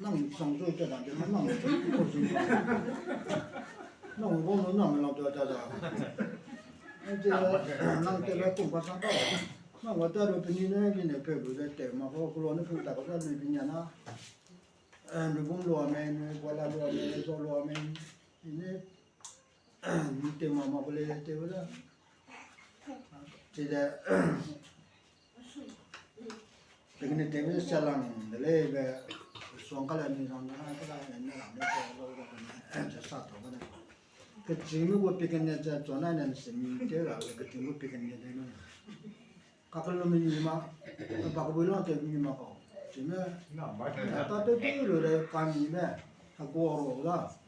能上最这两天能过去，那我们那么老多这，这能这个公巴上道，那我带着别人呢，别人陪不着带嘛，我过那陪大家在别人那，如果罗面，过来罗面，做罗面，ini tema ma boleh te wala tidak begini tema salang le be songkala ni sangka kala ni la ne ko lo ko ne sa to ne ke jimu wo begini ja zona ne semi te la ke jimu begini de no kapal mi ma ba ko lo te mi ma ko jimu ta te te lo de kan ni me ta ko ro la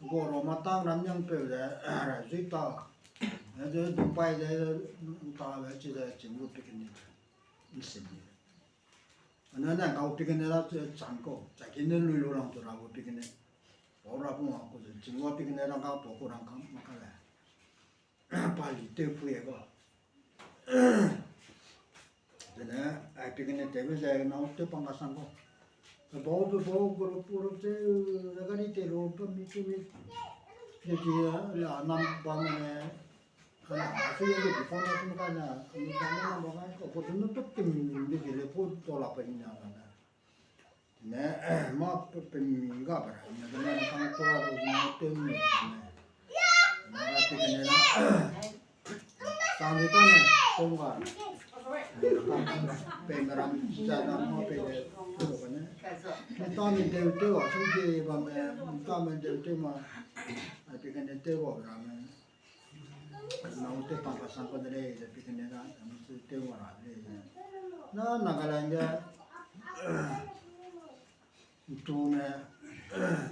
goro matang ram yang pe de ra zui ta de dum pai de ta ve chi de jing lu pe ni ni sin ni ana na ga pe ni la chang ko cha kin ne lu lu rang to ra wo pe ni bo ra bu ma ko de jing wa pe ni rang ga to ko rang ka ma ka la pa li te pu ye ko de na ai pe ni de ve ja na te pang ga sang ko bố group te lagani te ro pa mi je ki la nam ba me ana su ye ki phone na ka na ni ka na ba ka ko ko no to tim ni ki le po to la pa ni na ne ma pe mi ga ba na na ka to ra ro na te mi na ga te ne na sa ni ta na ko ga pe ma ram sa na mo pe de to ko ne ta mi de te wa su ke ba me ta me de te ma a pe ke ne te wa ra me na u te pa pa sa ko de le pe ke ne ra na su te wa ra le na ga la nga tu me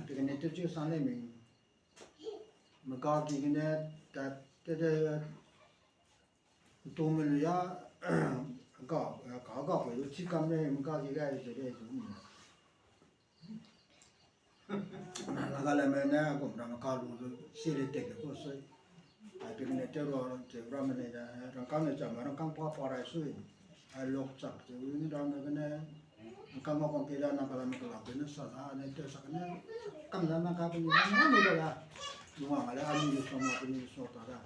pe ke ne te chi sa le mi ma ga ki ne ta te de tu me ya ga ko yo chi kam ne ma ga ki ga de de tu ni na ga la me na ko ra ma ka lu si le te ko so ai pe ne te ro te ra me ne da ra ka ne cha ma ra ka pa ra su ai lok chak te ni ra me ne ka ma ko ke da na ka la me ka la ne sa na ne te sa ne kam la na ka pe ni ni la nu ma la ani ni so ma pe ni so ta da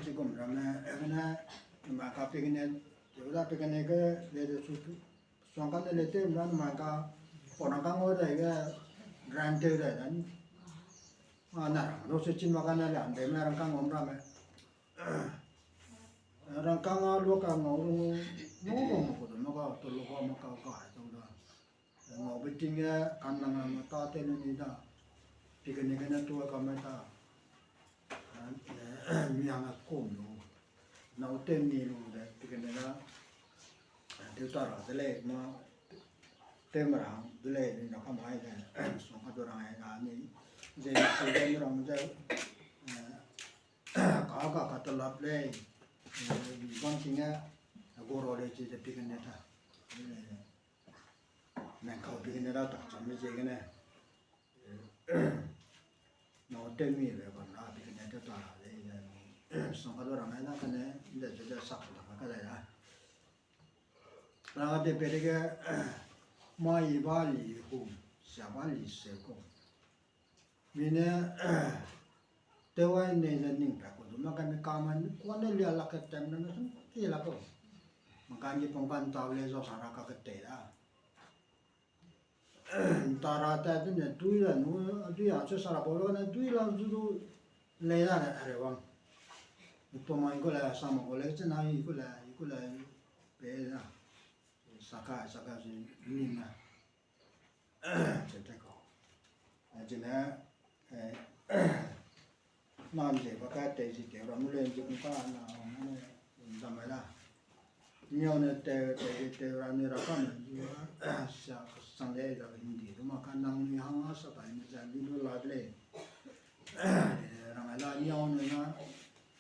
chi ko ra me na ma ka pe ne te ra pe ne ke le de su so ka ne le te ra ma ka ko na ka ngo de ke ran te de dan na no se chin ma ka na la de ma ran ka ngom ra me ran ka nga lo ka ngo no ko no ka to lo ko ma ka ka to da ngo be ting ya kan na ma ta te ni da pi ke ne ke na to ka ma ta mi ang ko no na u te ni lu de pi ke ne na de ta ra de le ma te ma ra de le ni na ka mai de so ka to ra ai ga ni je se de ni ra ma ja ka ta lap le ni ban ting ya go ro le ji de pi ke ne ta na ka pi ke ne ra ta cha mi je ke ne no te mi le ba na pi ke ne ta ta le so ka to ra ai na ka ne de je sa ka da ya na de pe de ke ma yi ba li hu xia ba li se ko mi ne te wa ne ne ning pa ko ma ka mi ka man ko ne le la ka tem na sun ki la ko ma ka ni pong ban ta le zo sa ra ka te da ta ra ta de ne tu ya no tu ya che sa ra bo lo ne tu la du le da ne are wa to ma ko la sa ma ko le che na yi ko la pe da saka si ni na che te ko je na na je ba ka te ji te ra mu le ji ku ka na da ma la nyo ne te ra ni ra ka ne sa sang le da hindi do ma ka nang ni ha sa ta ni ja ni lo la le ra ma la nyo ne na